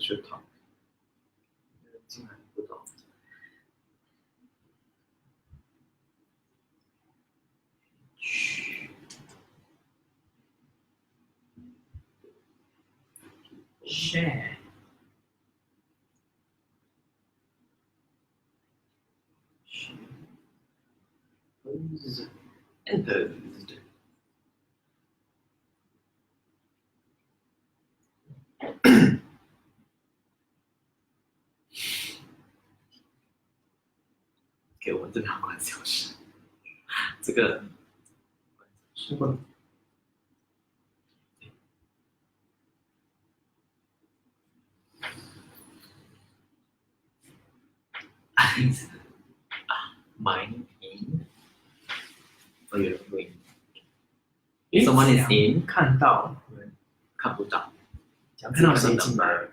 是糖，竟然不懂。Share. Imposed. OK， 我们这边要关小时，这个是吗？Mine in. Oh, you're going. Someone is in. 看到，看不到。想看到谁进来？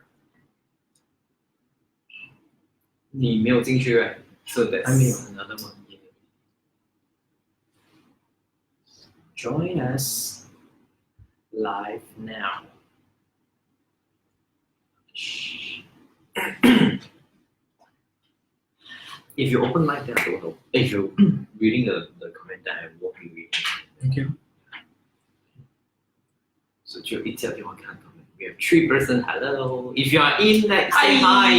你没有进去哎 ，so that's 还没有 another one. Join us live now. If you open like that, I don't know. If you're reading the comment, then I won't be reading. Thank you. So 只有一条电话看 comment. We have 3 person. Hello. If you are in, like say hi.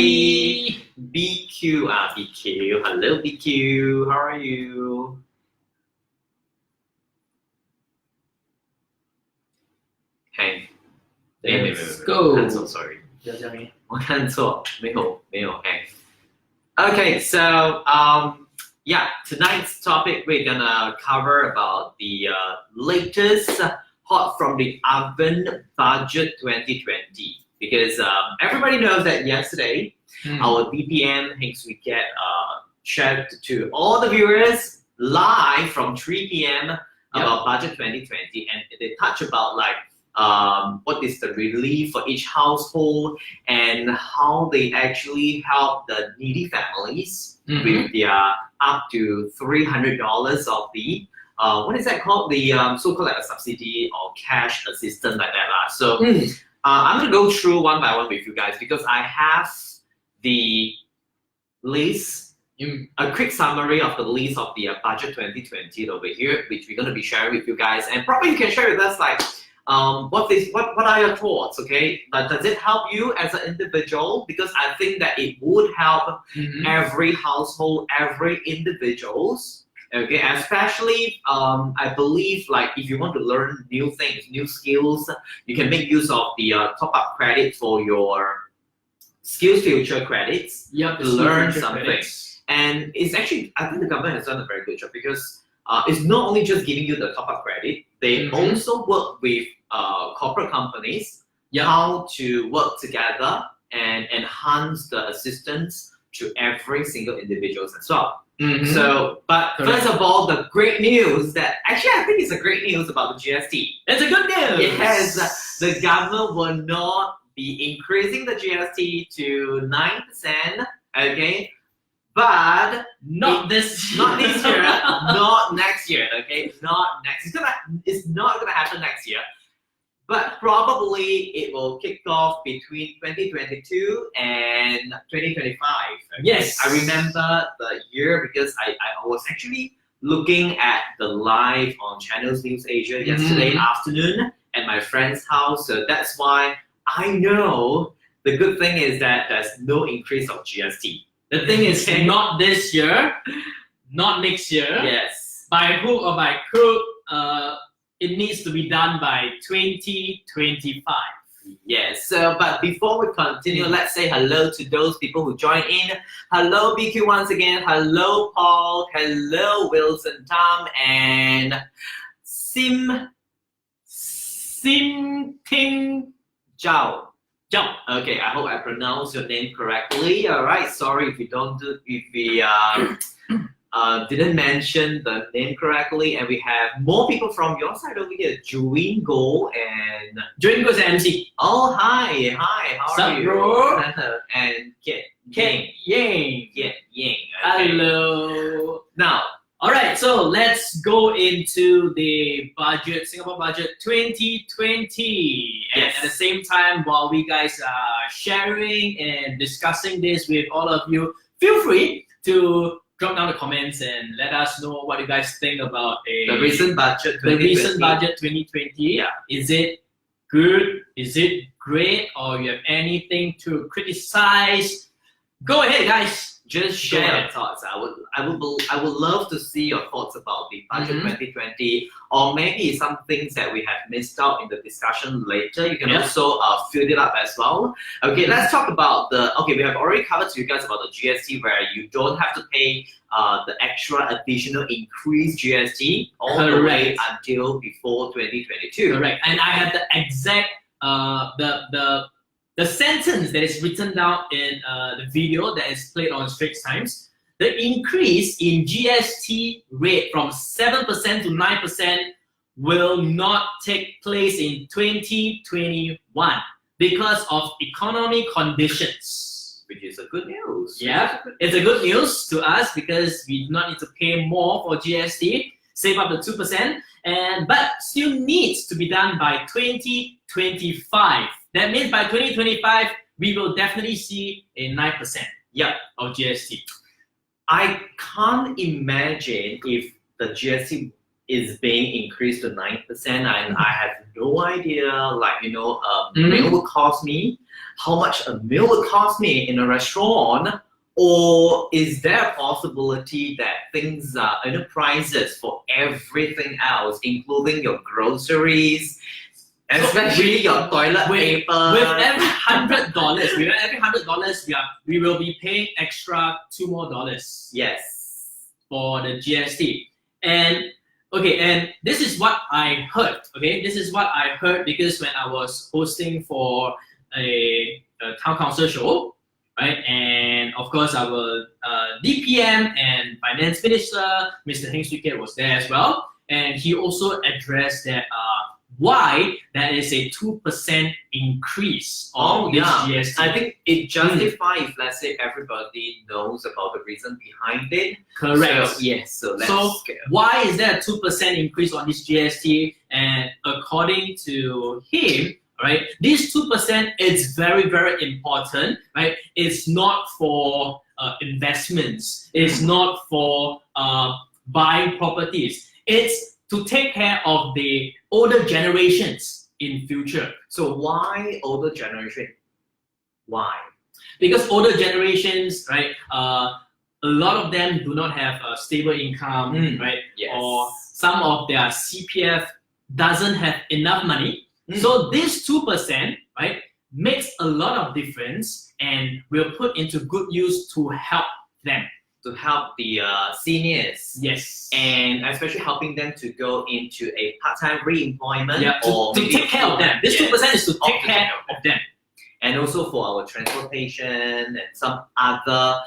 BQ BQ. Hello BQ. How are you? Hey. Let's go. 看错 sorry. 不要这样。我看错，没有 hey. Okay, so yeah, tonight's topic we're gonna cover about the latest hot from the oven budget 2020 because everybody knows that yesterday our DPM Heng Swee Keat shared to all the viewers live from 3 p.m. about budget 2020 and they touch about like what is the relief for each household and how they actually help the needy families with their up to $300 of the what is that called? The so-called like a subsidy or cash assistance like that. So I'm gonna go through one by one with you guys because I have the list, a quick summary of the list of the budget 2020 over here, which we're gonna be sharing with you guys, and probably you can share with us like what are your thoughts? Okay, does it help you as an individual? Because I think that it would help every household, every individuals. Okay, especially I believe like if you want to learn new things, new skills, you can make use of the top-up credit for your skills future credits to learn something. And it's actually, I think the government has done a very good job because it's not only just giving you the top-up credit, they also work with corporate companies how to work together and enhance the assistance to every single individual as well. So, but first of all, the great news that actually I think it's a great news about the GST. It's a good news. Yes, the government will not be increasing the GST to 9%. Okay. But not this year. Not this year. Not next year. Okay, not next. It's not gonna happen next year. But probably it will kick off between 2022 and 2025. Okay? Yes, I remember the year because I was actually looking at the live on Channels News Asia yesterday afternoon at my friend's house. So that's why I know the good thing is that there's no increase of GST. The thing is, not this year, not next year. Yes. By hook or by crook, it needs to be done by 2025. Yes. So, but before we continue, let's say hello to those people who join in. Hello, BQ once again. Hello, Paul. Hello, Wilson, Tom, and Sim Ting Zhao. Okay, I hope I pronounced your name correctly. All right, sorry if we didn't mention the name correctly. And we have more people from your side over here. Juin Go and Juin Go's MC. Oh, hi, how are you? Bro? And Kiat Yang. Yang. Hello. Now, all right. So so let's go into the budget, Singapore budget 2020. And Yes. at the same time, while we guys are sharing and discussing this with all of you, feel free to drop down the comments and let us know what you guys think about The recent budget 2020. the recent budget 2020. Yeah. Is it good? Is it great? Or you have anything to criticize? Go ahead, guys. Just Go share ahead. your thoughts. I would love to see your thoughts about the budget Mhm. 2020, or maybe some things that we have missed out in the discussion later. You can Yeah. also fill it up as well. Okay, let's talk about we have already covered to you guys about the GST, where you don't have to pay the extra additional increased GST all the way Correct. until before 2022. Correct. And I have the exact the sentence that is written down in the video that is played on Straits Times. The increase in GST rate from 7% to 9% will not take place in 2021 because of economic conditions. Which is a good news. Yeah, it's a good news to us because we do not need to pay more for GST, save up the 2%, but still needs to be done by 2025. That means by 2025, we will definitely see a 9% of GST. I can't imagine if the GST is being increased to 9%, and I have no idea, meal will cost me, how much a meal will cost me in a restaurant, or is there a possibility that things are prices for everything else, including your groceries, especially your toilet paper? With every $100, we will be paying extra $2 more. Yes. For the GST. And this is what I heard. Okay, this is what I heard because when I was hosting for a town council show, right? And of course, our DPM and Finance Minister, Mr. Heng Swee Keat, was there as well, and he also addressed that why that is a 2% increase on this GST. I think it justifies if, let's say, everybody knows about the reason behind it. Correct. So let's get why is there a 2% increase on this GST? And according to him, right, this 2% is very, very important, right? It's not for investments. It's not for buying properties. It's to take care of the older generations in future. So why older generation? Why? Because older generations, right, a lot of them do not have a stable income, right? Yes. Or some of their CPF doesn't have enough money. So this 2%, right, makes a lot of difference and will put into good use to help them. To help the seniors. Yes. And especially helping them to go into a part-time re-employment. Yeah, or to take care of them. This 2% is to take care of them. And also for our transportation and some other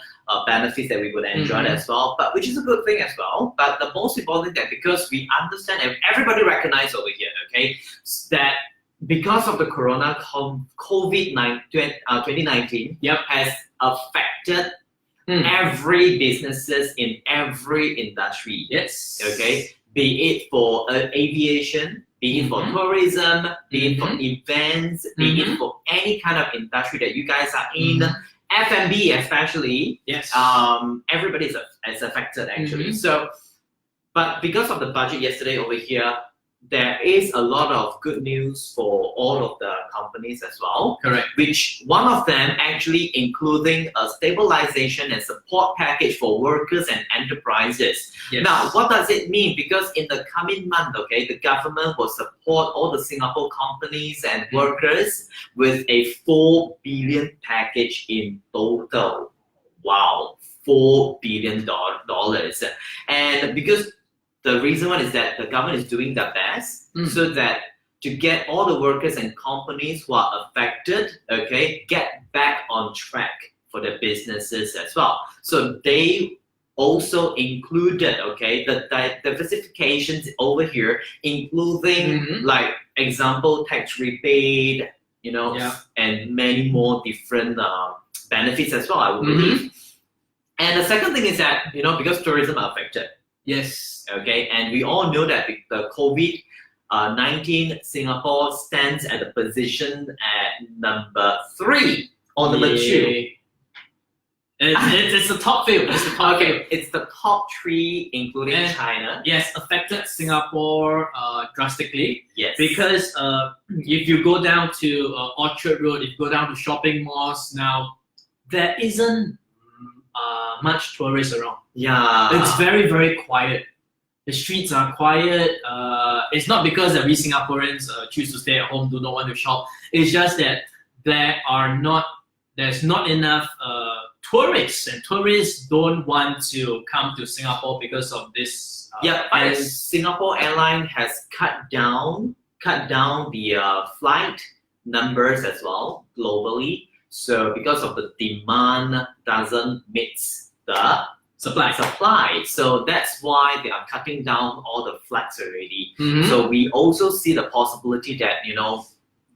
benefits that we would enjoy as well, but which is a good thing as well. But the most important thing, because we understand and everybody recognize over here, okay, that because of the COVID-19 2019 has affected every businesses in every industry. Yes. Okay. Be it for aviation, be it for tourism, be it for events, be it for any kind of industry that you guys are in, F&B especially. Yes. Everybody is affected actually. So, but because of the budget yesterday over here, there is a lot of good news for all of the companies as well. Correct. Which one of them actually including a stabilisation and support package for workers and enterprises. Yes. Now, what does it mean? Because in the coming month, okay, the government will support all the Singapore companies and workers with a 4 billion package in total. Wow, $4 billion. And because the reason one is that the government is doing their best so that to get all the workers and companies who are affected, okay, get back on track for their businesses as well. So they also included, okay, the diversifications over here, including like example tax rebate, you know, and many more different benefits as well, I would believe. And the second thing is that, you know, because tourism are affected. Yes. Okay, and we all know that the COVID-19, Singapore stands at the position at number 3 or number 2. It's the top field. It's the top field. Okay, it's the top 3, including And- China. Yes, affected Singapore drastically. Yes. Because if you go down to Orchard Road, if you go down to shopping malls now, there isn't much tourists around. Yeah. It's very, very quiet. The streets are quiet. It's not because that we Singaporeans choose to stay at home, do not want to shop. It's just that there's not enough tourists, and tourists don't want to come to Singapore because of this. Yeah, and Singapore Airline has cut down the flight numbers as well globally. So because of the demand doesn't meet the supply, so that's why they are cutting down all the flights already. Mhm. So we also see the possibility that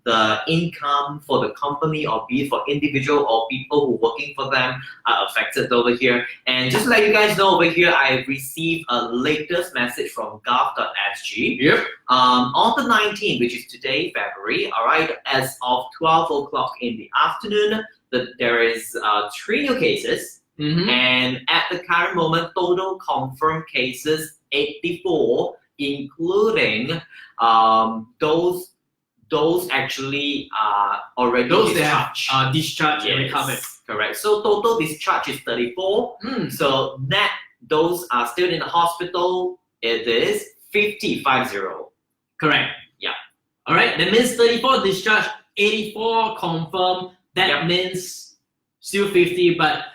the income for the company, or be it for individual or people who are working for them, are affected over here. And just to let you guys know, over here I received a latest message from gov.sg. Yep. On the 19th, which is today, February, all right, as of 12 o'clock in the afternoon, there is 3 new cases. Mhm. And at the current moment, total confirmed cases 84, including those actually are already discharged. Discharged and recovered. Correct. So total discharge is 34. So net, those are still in the hospital. It is 50. Correct. Yeah. All right. That means 34 discharged, 84 confirmed. That Yep. means still 50. But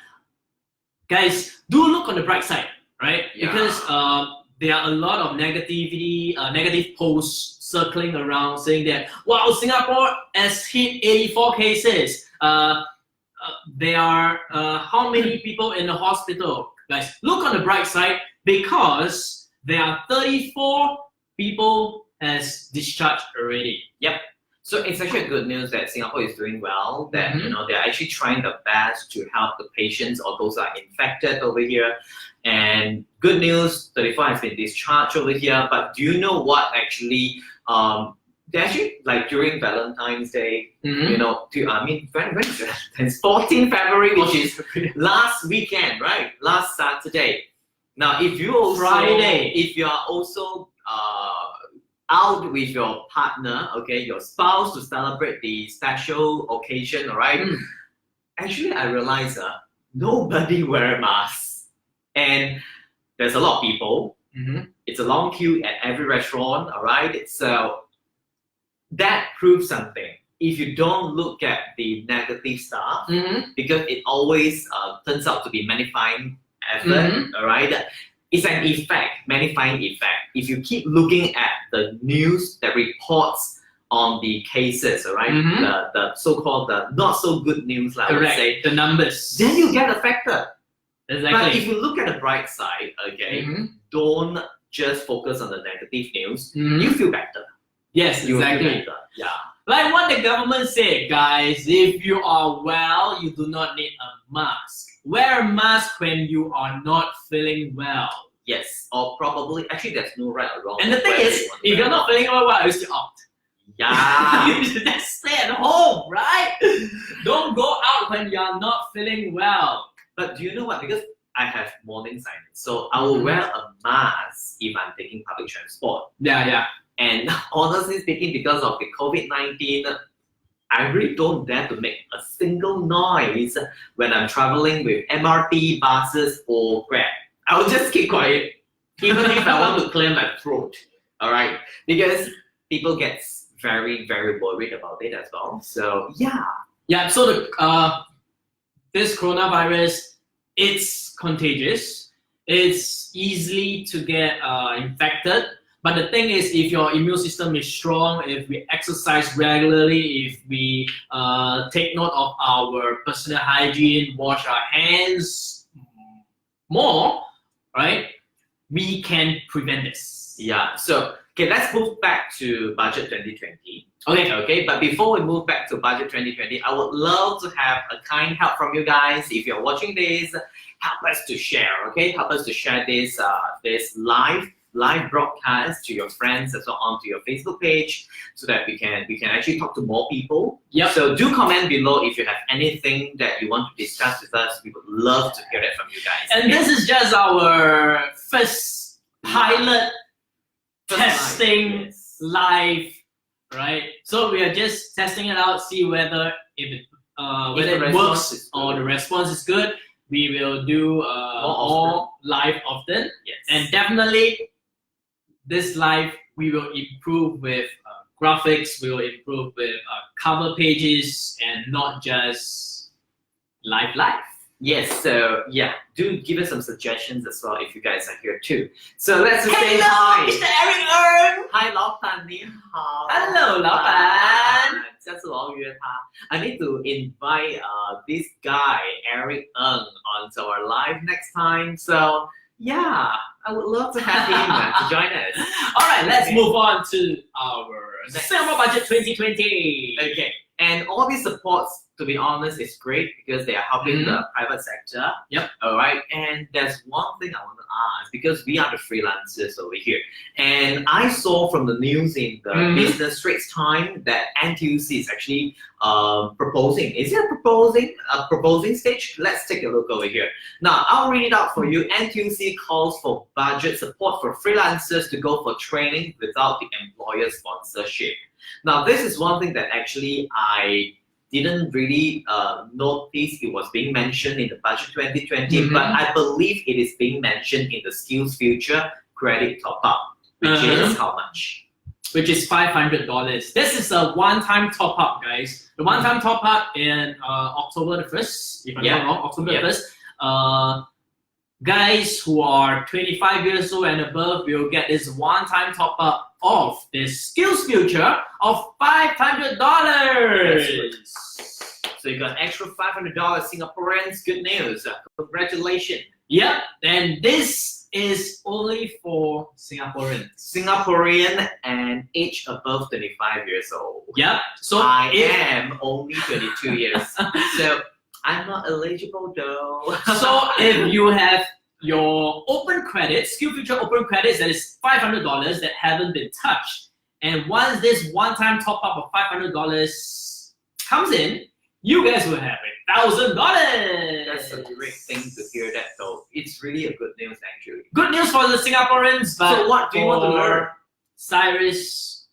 guys, do look on the bright side, right? Yeah. Because there are a lot of negative posts circling around saying that, wow, Singapore has hit 84 cases. There are how many people in the hospital? Guys, look on the bright side, because there are 34 people has discharged already. Yep. So it's actually good news that Singapore is doing well, that Mhm. they're actually trying their best to help the patients or those that are infected over here. And good news, 34 has been discharged over here. But do you know what actually, they actually, like during Valentine's Day, Mhm. when is it? It's 14 February, which is last weekend, right? Last Saturday. Now, if you also, Friday. if you are also out with your partner, okay, your spouse, to celebrate the special occasion, all right? Actually, I realized nobody wear masks, and there's a lot of people. Mhm. It's a long queue at every restaurant, all right? So that proves something. If you don't look at the negative stuff, Mhm. because it always turns out to be magnifying effort, all right? It's an effect, magnifying effect. If you keep looking at the news that reports on the cases, all right? Mhm. The so-called the not so good news, I would Correct. say, The numbers. then you get affected. But Exactly. if you look at the bright side, okay, Mhm. don't just focus on the negative news. Mhm. You feel better. Yes, You exactly. feel better. Yeah. Like what the government said, guys, if you are well, you do not need a mask. Wear a mask when you are not feeling well. Yes. Or probably, actually, there's no right or wrong. And the thing whether is, you want to if wear you're or not feeling well, why are you still out? Yeah. You should just stay at home, right? Don't go out when you're not feeling well. But do you know what? Because I have morning sinus, so I will wear a mask if I'm taking public transport. Yeah. And honestly speaking, because of the COVID-19, I really don't dare to make a single noise when I'm traveling with MRT, buses, or Grab. I will just keep quiet, even if I want to clear my throat. All right, because people get very, very worried about it as well. So yeah. Yeah, so this coronavirus, it's contagious. It's easy to get infected. But the thing is, if your immune system is strong, if we exercise regularly, if we take note of our personal hygiene, wash our hands more, right? we can prevent this. Yeah. So okay, let's move back to budget 2020. Okay. Okay, but before we move back to budget 2020, I would love to have a kind help from you guys. If you're watching this, help us to share. Okay, help us to share this this live broadcast to your friends as well onto your Facebook page, so that we can actually talk to more people. Yep. So do comment below if you have anything that you want to discuss with us. We would love to hear that from you guys. And this is just our first pilot testing live, right? So we are just testing it out, see whether it works or the response is good. We will do more live often. Yes. And definitely this live we will improve with graphics, we will improve with cover pages, and not just live. Yes, so yeah, do give us some suggestions as well if you guys are here too. So let's just say hi. Mr. Eric. Hi, 老板你好。 Hello, 老板。下次我要约他。I need to invite this guy Eric Ng onto our live next time. So yeah, I would love to have him to join us. All right, let's move on to our Singapore Budget 2020. Okay, and all these supports, to be honest, is great because they are helping the private sector. Yep. All right. And there's one thing I want to ask, because we are the freelancers over here, and I saw from the news in the Business Straits Time that NTUC is actually proposing. Is it a proposing stage? Let's take a look over here. Now I'll read it out for you. NTUC calls for budget support for freelancers to go for training without the employer sponsorship. Now this is one thing that actually I didn't really notice it was being mentioned in the budget 2020, but I believe it is being mentioned in the Skills Future credit top up, which is how much? Which is $500. This is a one-time top up, guys. The one-time top up in October the 1st, if I'm not wrong, October the 1st. Guys who are 25 years old and above will get this one-time top up of this Skills Future of $500. So you got extra $500 Singaporeans. Good news. Congratulations. Yep, and this is only for Singaporeans. Singaporean and age above 25 years old. Yep. So I am only 22 years. So I'm not eligible though. So if you have your open credits, Skill Future open credits, that is $500 that haven't been touched, and once this one-time top up of $500 comes in, you guys will have $1,000. That's a great thing to hear that though. It's really a good news actually. Good news for the Singaporeans, but so what do you want to learn? Cyrus,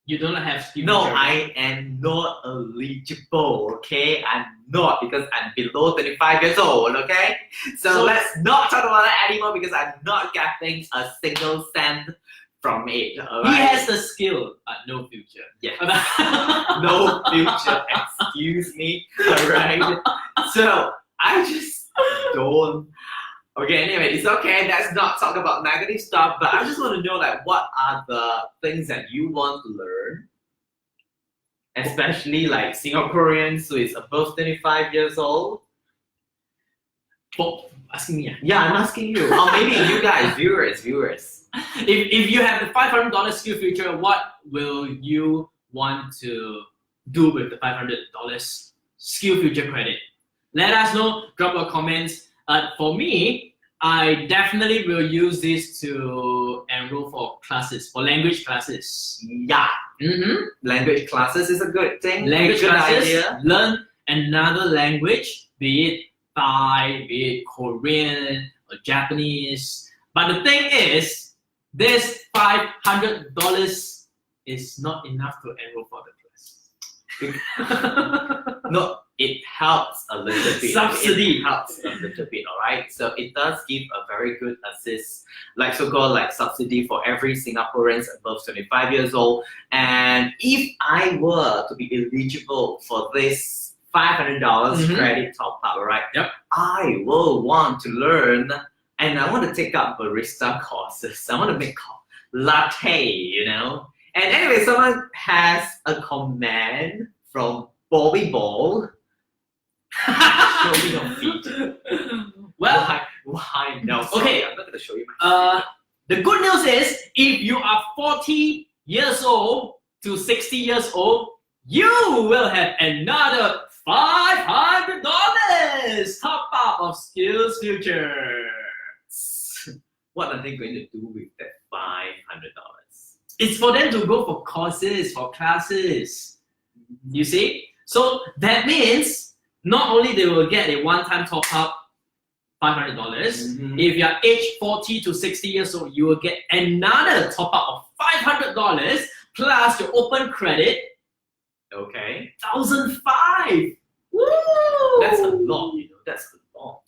you don't have Skill No, Future. I am not eligible, okay? I'm not, because I'm below 25 years old, okay? So let's not talk about that anymore, because I'm not getting a single cent from it, alright? He has the skill, but no future. Yeah. No future, excuse me, alright? So, I just don't. Okay, anyway, it's okay. Let's not talk about negative stuff, but I just want to know, like, what are the things that you want to learn? Especially like Singaporeans who is above 25 years old. For asking me. Yeah, I'm asking you. Or maybe you guys, viewers. If you have the $500 Skill Future, what will you want to do with the $500 Skill Future credit? Let us know. Drop a comment. For me, I definitely will use this to enroll for classes, for language classes. Yeah. Language classes is a good thing. Language good classes, idea. Learn another language, be it Thai, be it Korean or Japanese. But the thing is, this $500 is not enough to enroll for the class. No, it helps a little bit. Subsidy. It helps a little bit, alright? So it does give a very good assist, like so-called like subsidy for every Singaporeans above 25 years old. And if I were to be eligible for this $500 credit top up, right? Yep. I will want to learn, and I want to take up barista courses. I want to make latte, you know? And anyway, someone has a comment from Bobby Ball. Show me your feet. Well, Why? No. Okay. Sorry, I'm not going to show you my The good news is, if you are 40 years old to 60 years old, you will have another $500 top up of Skills Future. What are they going to do with that $500? It's for them to go for courses, for classes. You see? So that means not only they will get a one-time top up $500, if you are age 40 to 60 years old, you will get another top up of $500 plus your open credit. Okay. 1,500. Woo! That's a lot, you know. That's a lot.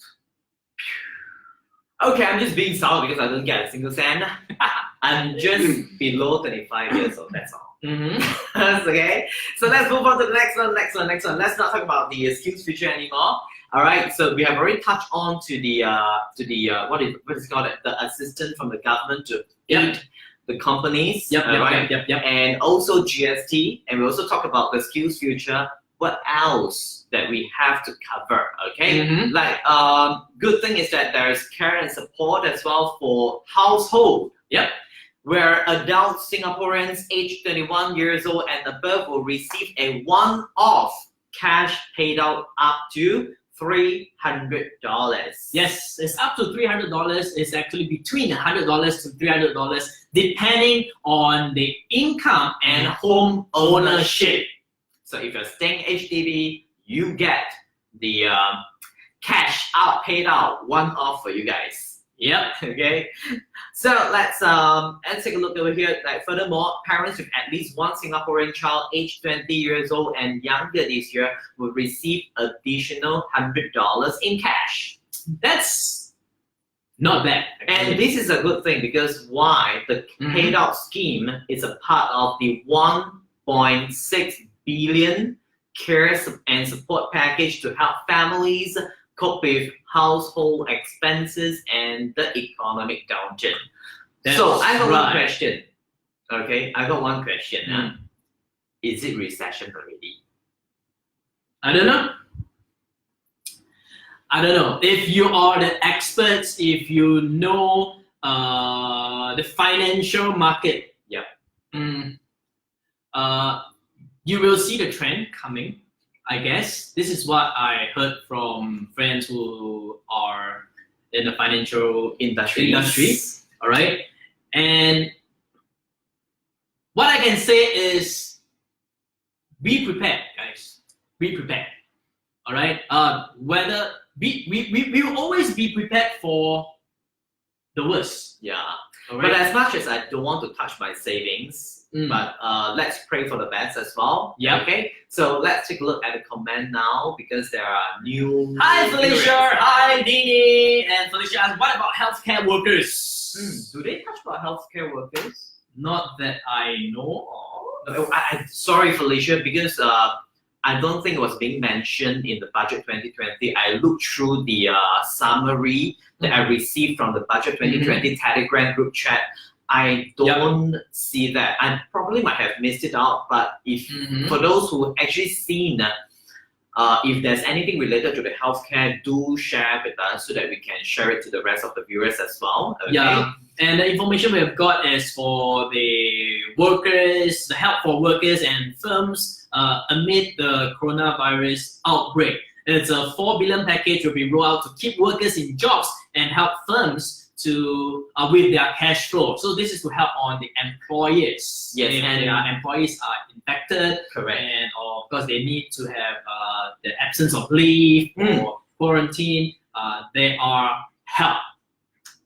Okay, I'm just being sour because I don't get a single cent. I'm just below 25 years old, that's all. Okay, so let's move on to the next one. Let's not talk about the Skills Future anymore. All right, so we have already touched on to the what is it called, the assistance from the government to aid the companies. And also GST, and we also talk about the Skills Future. What else that we have to cover? Okay, like good thing is that there is care and support as well for household. Where adult Singaporeans aged 21 years old and above will receive a one-off cash paid out up to $300. Yes, it's up to $300. It's actually between $100 to $300 depending on the income and home ownership. So if you're staying HDB, you get the cash out paid out one-off for you guys. Okay. So let's take a look over here. Like furthermore, parents with at least one Singaporean child aged 20 years old and younger this year will receive additional $100 in cash. That's not bad. And this is a good thing because why? The paid out scheme is a part of the 1.6 billion care and support package to help families cope with household expenses and the economic downturn. So I got one question. Okay, I got one question. Is it recession already? I don't know. If you are the experts, if you know the financial market, you will see the trend coming. I guess this is what I heard from friends who are in the financial industry. All right, and what I can say is, be prepared, guys. Be prepared. All right. Whether we will always be prepared for the worst. All right? But as much as I don't want to touch my savings. But let's pray for the best as well. Okay, so let's take a look at the comment now because there are new. Hi Felicia, hi Dini, and Felicia asks, what about healthcare workers? Do they touch about healthcare workers? Not that I know of. Sorry Felicia, because I don't think it was being mentioned in the budget 2020. I looked through the summary that I received from the budget 2020 Telegram group chat. I don't see that. I probably might have missed it out, but if for those who actually seen if there's anything related to the healthcare, do share with us so that we can share it to the rest of the viewers as well. Okay? And the information we have got is for the workers, the help for workers and firms amid the coronavirus outbreak. It's a 4 billion package will be rolled out to keep workers in jobs and help firms to with their cash flow. So this is to help on the employers. Yes, and their employees are infected. Correct. And of course they need to have the absence of leave or quarantine. They are helped.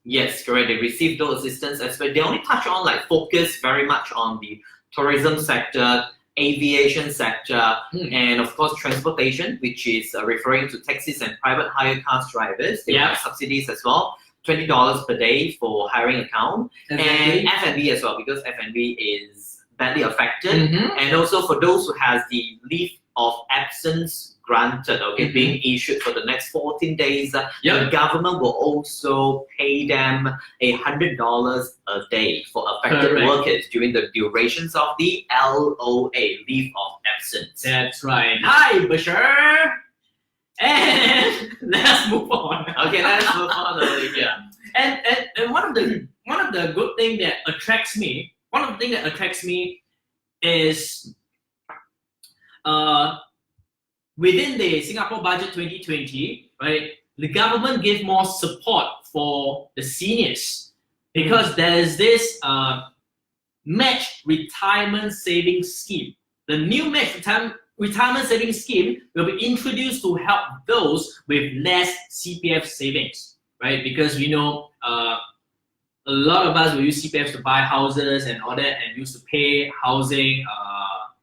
Yes, correct. They receive those assistance as well. They only touch on focus very much on the tourism sector, aviation sector, and of course transportation, which is referring to taxis and private hire cars drivers. They have subsidies as well. $20 per day for hiring account, and F&B as well, because F&B is badly affected, and also for those who has the leave of absence granted, being issued for the next 14 days, the government will also pay them $100 a day for affected workers during the durations of the LOA, leave of absence. That's right. Hi, Bashir. And let's move on. Okay, let's move on over here. And one of the good thing that attracts me, is within the Singapore budget 2020, right? The government gave more support for the seniors because there's this match retirement savings scheme. The new match retirement savings scheme will be introduced to help those with less CPF savings, right? Because we know a lot of us will use CPF to buy houses and all that, and used to pay housing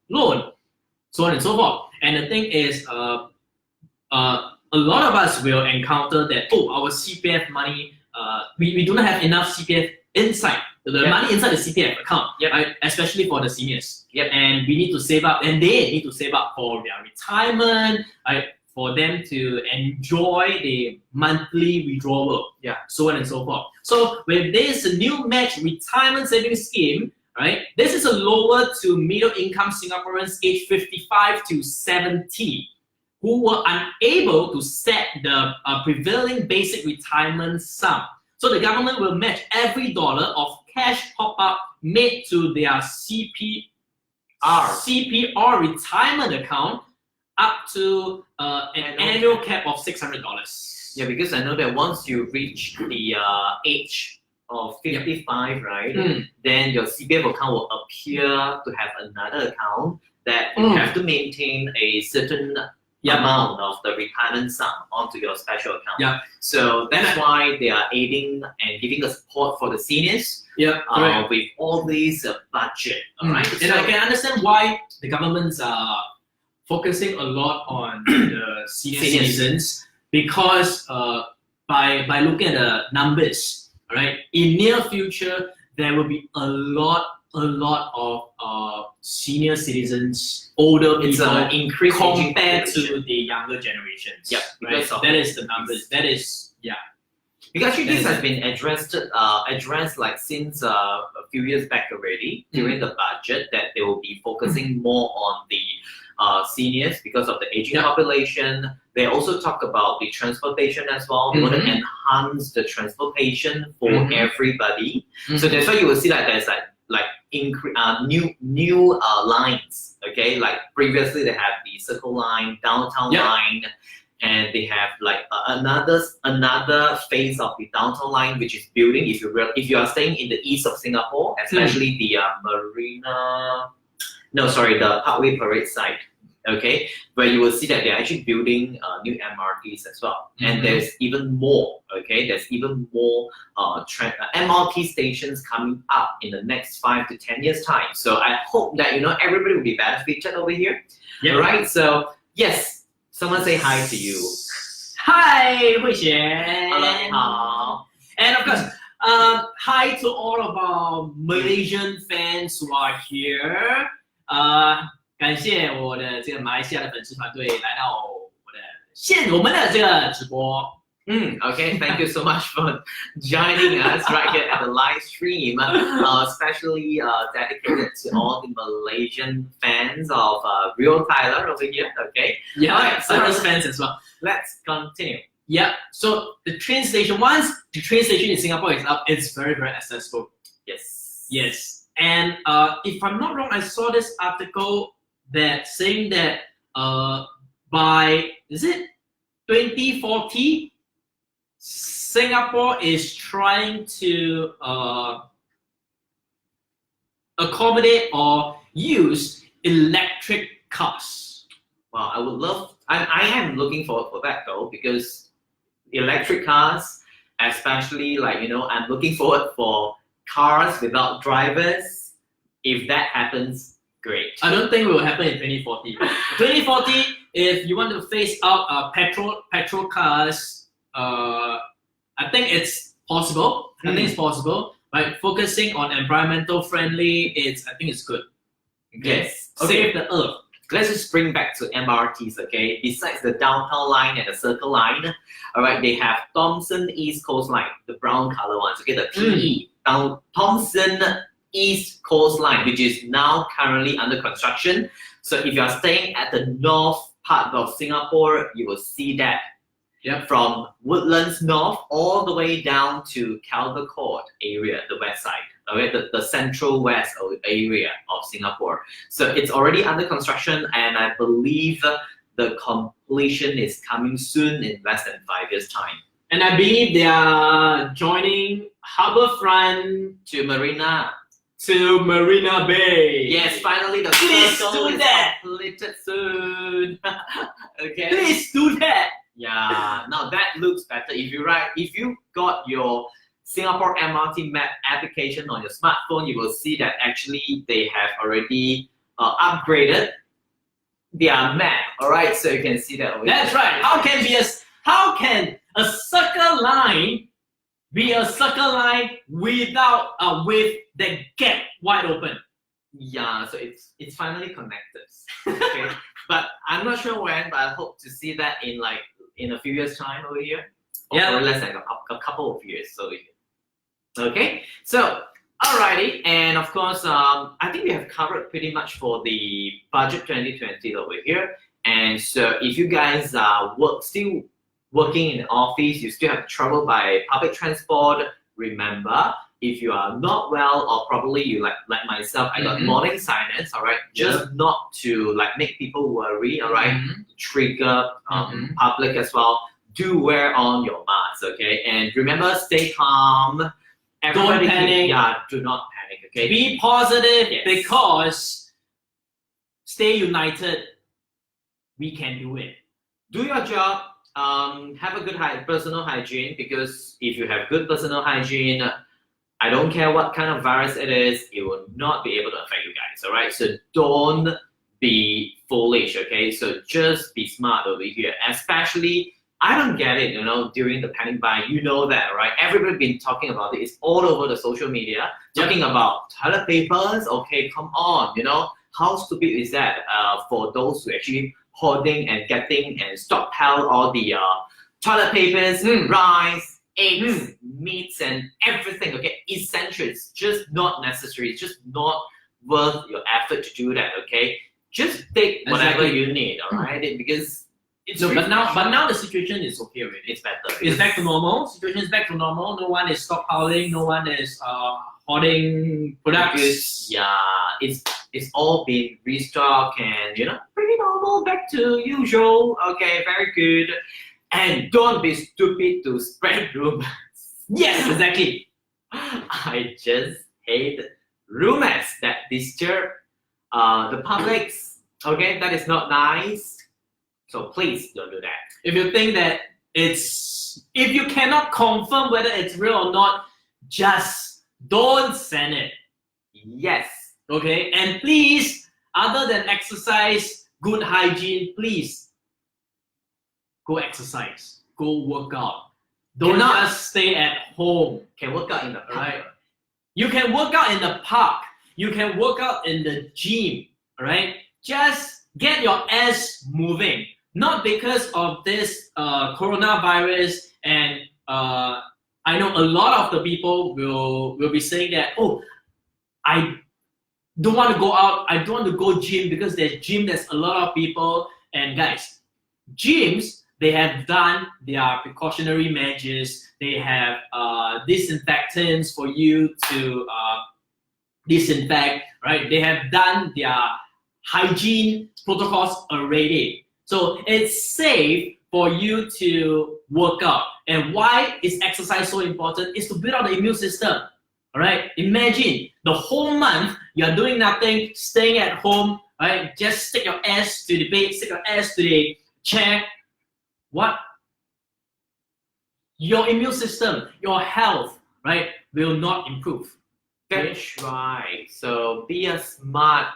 loan, so on and so forth. And the thing is, a lot of us will encounter that, our CPF money, we do not have enough CPF inside, money inside the CPF account, right? Especially for the seniors. And we need to save up, and they need to save up for their retirement, right? For them to enjoy the monthly withdrawal, so on and so forth. So with this new match retirement savings scheme, right? This is a lower to middle income Singaporeans aged 55 to 70 who were unable to set the prevailing basic retirement sum. So the government will match every dollar of cash top-up made to their CPR retirement account up to an annual cap of $600. Yeah, because I know that once you reach the age of 55, right, then your CPF account will appear to have another account that you have to maintain a certain amount of the retirement sum onto your special account. So that's why they are aiding and giving the support for the seniors with all these budget. Right? And I can understand why the governments are focusing a lot on the senior citizens, because by looking at the numbers, right, in near future there will be a lot of senior citizens, older people, compared to the younger generations. Right? That is the numbers. That is Because actually this has been addressed like since a few years back already during the budget, that they will be focusing more on the seniors because of the aging population. They also talk about the transportation as well. They want to enhance the transportation for everybody. So that's why you will see that there's new lines. Okay, like previously they have the Circle Line, Downtown Line, and they have like another phase of the Downtown Line which is building. If you are staying in the east of Singapore, especially the the Parkway Parade side, okay, where you will see that they're actually building new MRTs as well. And there's even more, okay, MRT stations coming up in the next 5 to 10 years time. So I hope that, everybody will be benefited over here. Right? So yes, someone say hi to you. Hi, Hui Xian. Hello. And of course, hi to all of our Malaysian fans who are here. 感谢我的这个马来西亚的粉丝团队来到我们的这个直播。Okay, thank you so much for joining us right here at the live stream, especially dedicated to all the Malaysian fans of Rio Tylor over here. Okay, alright, Cyrus fans as well. Let's continue. So the train station, once the train station in Singapore is up, it's very, very accessible. Yes. And if I'm not wrong, I saw this article that saying that by 2040, Singapore is trying to accommodate or use electric cars. Wow, I am looking forward for that though, because electric cars, especially I'm looking forward for cars without drivers. If that happens, great. I don't think it will happen in 2040. 2040, if you want to phase out petrol cars, I think it's possible. Right? Focusing on environmental friendly, I think it's good. Yes. Save the earth. Let's just bring back to MRTs, okay? Besides the Downtown Line and the Circle Line, all right, they have Thomson East Coast Line, the brown color ones, okay, the PE. Thomson East Coast Line, which is now currently under construction. So if you are staying at the north part of Singapore, you will see that. Yep. From Woodlands North all the way down to Caldecott area, the west side, okay, the central west area of Singapore. So it's already under construction, and I believe the completion is coming soon in less than 5 years' time. And I believe they are joining Harbourfront To Marina. to Marina Bay. Yes, finally the Please circle do is that. completed soon. Okay. Please do that. Yeah, now that looks better. If you got your Singapore MRT map application on your smartphone, you will see that actually they have already upgraded their map. All right, so you can see that over That's here. right. How can a circle line be a circle line without with the gap wide open? Yeah, so it's finally connected. Okay, but I'm not sure when, but I hope to see that in a few years' time over here. Yeah. Or less than a couple of years over here. Okay, so alrighty, and of course, I think we have covered pretty much for the budget 2020 over here. And so if you guys are still working in the office, you still have to travel by public transport, remember, if you are not well, or probably you like myself, I got morning sinus, all right, just not to make people worry, all right, trigger public as well, do wear on your mask, okay, and remember, stay calm. Everybody Don't panic. Do not panic, okay. Be positive, Yes. because stay united. We can do it. Do your job. Have a good personal hygiene, because if you have good personal hygiene, I don't care what kind of virus it is, it will not be able to affect you guys, all right? So don't be foolish, okay? So just be smart over here. Especially, I don't get it, during the panic buy, you know that, right? Everybody been talking about it. It's all over the social media, talking about toilet papers. Okay, come on, how stupid is that for those who actually hoarding and getting and stockpile all the toilet papers, rice, eggs, meats, and everything, okay? Essentials, just not necessary. It's just not worth your effort to do that, okay? Just take whatever you need, all right? Because but now the situation is okay already. it's better. It's back to normal. Situation is back to normal. No one is stockpiling. No one is hoarding products. Because, it's all been restocked and pretty normal, back to usual. Okay, very good. And don't be stupid to spread rumors. Yes, exactly. I just hate rumors that disturb the publics. Okay, that is not nice. So please don't do that. If you think that if you cannot confirm whether it's real or not, just don't send it. Yes. Okay, and please, other than exercise, good hygiene, please go exercise, go work out. Don't just stay at home. Can work out in the park. Right? You can work out in the park. You can work out in the gym. Right? Just get your ass moving. Not because of this coronavirus, and I know a lot of the people will be saying that, oh, I don't want to go out, I don't want to go gym because there's a lot of people. And guys, gyms, they have done their precautionary measures. They have disinfectants for you to disinfect, right? They have done their hygiene protocols already. So it's safe for you to work out. And why is exercise so important? It's to build up the immune system. All right? Imagine the whole month you're doing nothing, staying at home, right? Just stick your ass to the bed, stick your ass to the chair. What? Your immune system, your health, right, will not improve. Okay? That's right. So be a smart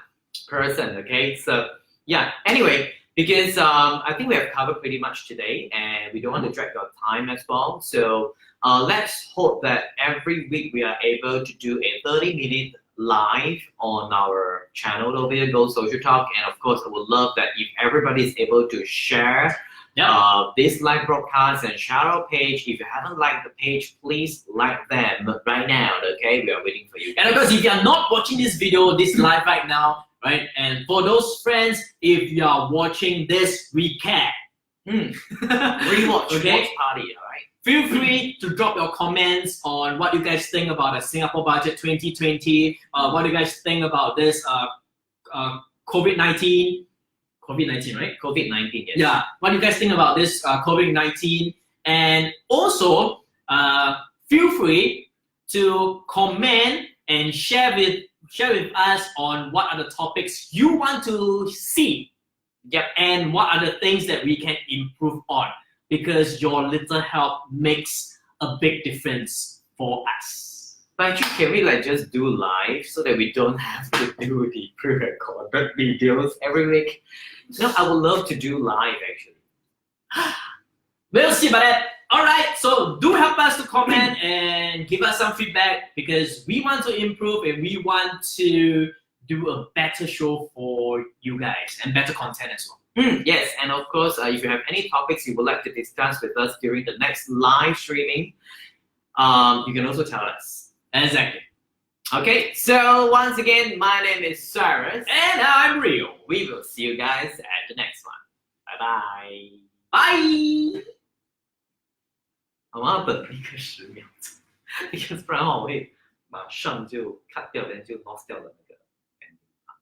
person, okay? So yeah, anyway, because I think we have covered pretty much today, and we don't want to drag your time as well. So let's hope that every week we are able to do a 30-minute live on our channel over here, Go Social Talk. And of course, I would love that if everybody is able to share this live broadcast and shout out page. If you haven't liked the page, please like them right now, okay? We are waiting for you. And of course, if you are not watching this video, this live right now, right? And for those friends, if you are watching this recap, Rewatch, okay? watch party, alright? Feel free to drop your comments on what you guys think about the Singapore budget 2020. What do you guys think about this COVID-19? COVID-19, right? COVID-19, yes. Yeah. What do you guys think about this COVID-19? And also, feel free to comment and share with us on what are the topics you want to see. Yep. And what are the things that we can improve on, because your little help makes a big difference for us. But actually, can we like just do live so that we don't have to do the pre-recorded videos every week? No, I would love to do live actually. We'll see about that. All right, so do help us to comment and give us some feedback, because we want to improve and we want to do a better show for you guys and better content as well. Yes, and of course, if you have any topics you would like to discuss with us during the next live streaming, you can also tell us. Exactly. Okay, so once again, my name is Cyrus. And I'm Rio. We will see you guys at the next one. Bye bye. Bye. 我们要等一个10秒钟，because 不然的话我会马上就 cut 掉，然后就 lost 掉的那个 ending part。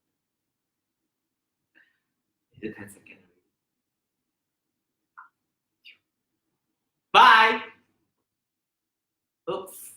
也是10 seconds。Bye. Oops.